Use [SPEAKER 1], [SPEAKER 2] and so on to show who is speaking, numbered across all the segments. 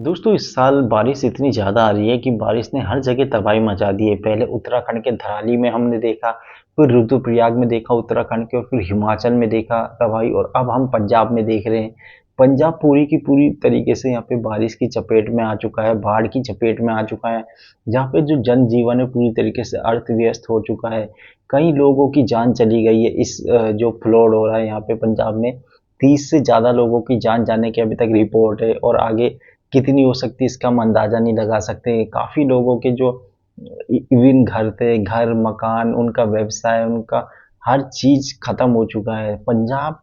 [SPEAKER 1] दोस्तों इस साल बारिश इतनी ज़्यादा आ रही है कि बारिश ने हर जगह तबाही मचा दी है। पहले उत्तराखंड के धराली में हमने देखा, फिर रुद्रप्रयाग में देखा उत्तराखंड के और फिर हिमाचल में देखा तबाही और अब हम पंजाब में देख रहे हैं। पंजाब पूरी की पूरी तरीके से यहाँ पे बारिश की चपेट में आ चुका है, बाढ़ की चपेट में आ चुका है, जहाँ पे जो जनजीवन है पूरी तरीके से अस्त-व्यस्त हो चुका है। कई लोगों की जान चली गई है इस जो फ्लड हो रहा है यहाँ पे पंजाब में, 30 से ज़्यादा लोगों की जान जाने की अभी तक रिपोर्ट है और आगे कितनी हो सकती है इसका हम अंदाज़ा नहीं लगा सकते। काफ़ी लोगों के जो इवन घर थे, घर, मकान, उनका व्यवसाय, उनका हर चीज़ खत्म हो चुका है। पंजाब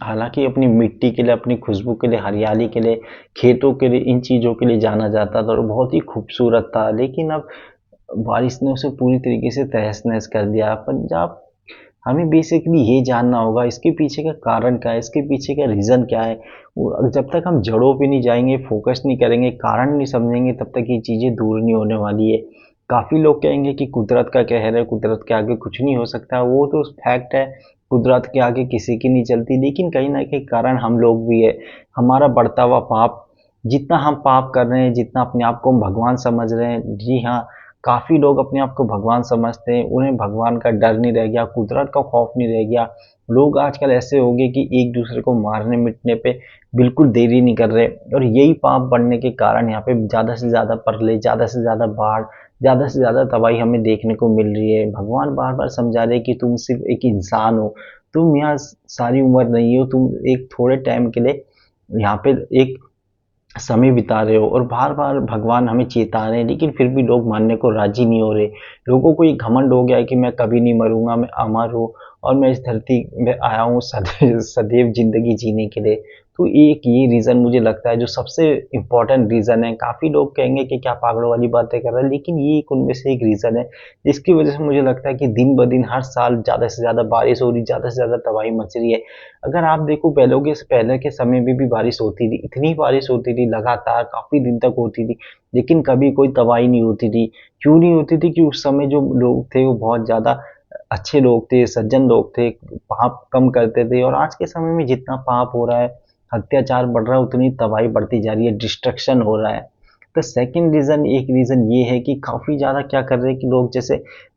[SPEAKER 1] हालाँकि अपनी मिट्टी के लिए, अपनी खुशबू के लिए, हरियाली के लिए, खेतों के लिए, इन चीज़ों के लिए जाना जाता था और बहुत ही खूबसूरत था। लेकिन अब बारिश ने उसे पूरी तरीके से तहस-नहस कर दिया। पंजाब हमें बेसिकली ये जानना होगा इसके पीछे का कारण क्या है, इसके पीछे का रीज़न क्या है। जब तक हम जड़ों पे नहीं जाएँगे, फ़ोकस नहीं करेंगे, कारण नहीं समझेंगे तब तक ये चीज़ें दूर नहीं होने वाली है। काफ़ी लोग कहेंगे कि कुदरत का कहर है, कुदरत के आगे कुछ नहीं हो सकता, वो तो फैक्ट है, कुदरत के आगे किसी की नहीं चलती। लेकिन कहीं न कहीं कारण हम लोग भी है, हमारा बढ़ता हुआ पाप। जितना हम पाप कर रहे हैं, जितना अपने आप को हम भगवान समझ रहे हैं, जी हाँ, काफ़ी लोग अपने आप को भगवान समझते हैं, उन्हें भगवान का डर नहीं रह गया, कुदरत का खौफ नहीं रह गया। लोग आजकल ऐसे हो गए कि एक-दूसरे को मारने-मिटने पे बिल्कुल देरी नहीं कर रहे और यही पाप बढ़ने के कारण यहाँ पे ज़्यादा से ज़्यादा प्रलय, ज़्यादा से ज़्यादा बाढ़, ज़्यादा से ज़्यादा तबाही हमें देखने को मिल रही है। भगवान बार-बार समझा रहे हैं कि तुम सिर्फ़ एक इंसान हो, तुम यहाँ सारी उम्र नहीं हो, तुम एक थोड़े टाइम के लिए यहाँ पे एक समय बिता रहे हो और बार-बार भगवान हमें चेता रहे हैं, लेकिन फिर भी लोग मानने को राज़ी नहीं हो रहे। लोगों को ये घमंड हो गया है कि मैं कभी नहीं मरूँगा, मैं अमर हूँ और मैं इस धरती में आया हूँ सदैव सदैव ज़िंदगी जीने के लिए। तो एक ये रीज़न मुझे लगता है जो सबसे इम्पोर्टेंट रीज़न है। काफ़ी लोग कहेंगे कि क्या पागलों वाली बातें कर रहा है, लेकिन ये एक उनमें से एक रीज़न है, जिसकी वज़ह से मुझे लगता है कि दिन-ब-दिन हर साल ज़्यादा से ज़्यादा बारिश हो रही, ज़्यादा से ज़्यादा तबाही मच रही है। अगर आप देखो पहले के समय में भी बारिश होती थी, इतनी बारिश होती थी लगातार काफ़ी दिन तक होती थी, लेकिन कभी कोई तबाही नहीं होती थी। क्यों नहीं होती थी? कि उस समय जो लोग थे वो बहुत ज़्यादा अच्छे लोग थे, सज्जन लोग थे, पाप कम करते थे और आज के समय में जितना पाप हो रहा है, अत्याचार बढ़ रहा है, उतनी तबाही बढ़ती जा रही है, डिस्ट्रक्शन हो रहा है। तो सेकंड रीज़न एक रीज़न ये है कि काफ़ी ज़्यादा क्या कर रहे हैं कि लोग जैसे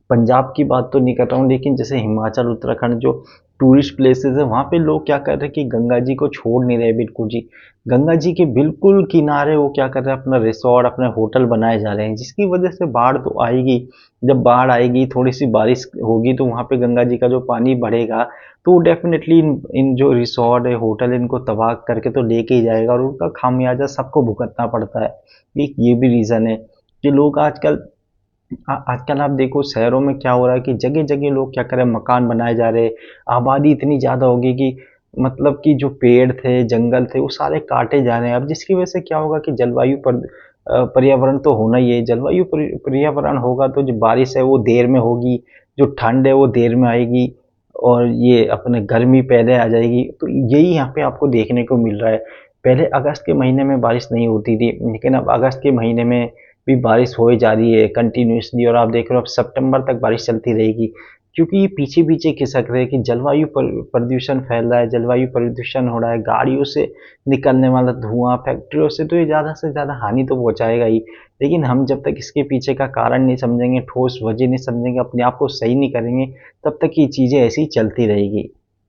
[SPEAKER 1] पंजाब की बात तो नहीं कर रहा हूँ, लेकिन जैसे हिमाचल, उत्तराखंड जो टूरिस्ट प्लेसेस है वहाँ पे लोग क्या कर रहे हैं कि गंगा जी को छोड़ नहीं रहे बिल्कुल जी। गंगा जी के बिल्कुल किनारे वो क्या कर रहे हैं अपना रिसॉर्ट, अपने होटल बनाए जा रहे हैं जिसकी वजह से बाढ़ तो आएगी। जब बाढ़ आएगी, थोड़ी-सी बारिश होगी तो वहाँ पे गंगा जी का जो पानी बढ़ेगा तो डेफ़िनेटली इन इन जो रिसॉर्ट है, होटल है इनको तबाह करके तो लेके ही जाएगा और उनका खामियाज़ा सबको भुगतना पड़ता है। एक ये भी रीज़न है कि लोग आजकल आजकल आप देखो शहरों में क्या हो रहा है कि जगह-जगह लोग क्या कर रहे हैं मकान बनाए जा रहे हैं। आबादी इतनी ज़्यादा हो गई कि मतलब कि जो पेड़ थे, जंगल थे, वो सारे काटे जा रहे हैं। अब जिसकी वजह से क्या होगा कि पर्यावरण तो होना ही है। जलवायु पर्यावरण होगा तो जो बारिश है वो देर में होगी, जो ठंड है वो देर में आएगी और ये अपने गर्मी पहले आ जाएगी। तो यही यहाँ पे आपको देखने को मिल रहा है। पहले अगस्त के महीने में बारिश नहीं होती थी, लेकिन अब अगस्त के महीने में भी बारिश हो ही जा रही है कंटिन्यूअसली और आप देख रहे हो अब सितंबर तक बारिश चलती रहेगी। क्योंकि ये पीछे-पीछे खिसक रहे हैं कि जलवायु प्रदूषण फैल रहा है, जलवायु प्रदूषण हो रहा है, गाड़ियों से निकलने वाला धुआँ, फैक्ट्रियों से तो ये ज़्यादा से ज़्यादा हानि तो पहुँचाएगा ही। लेकिन हम जब तक इसके पीछे का कारण नहीं समझेंगे, ठोस वजह नहीं समझेंगे, अपने आप को सही नहीं करेंगे, तब तक ये चीज़ें ऐसे ही चलती रहेगी।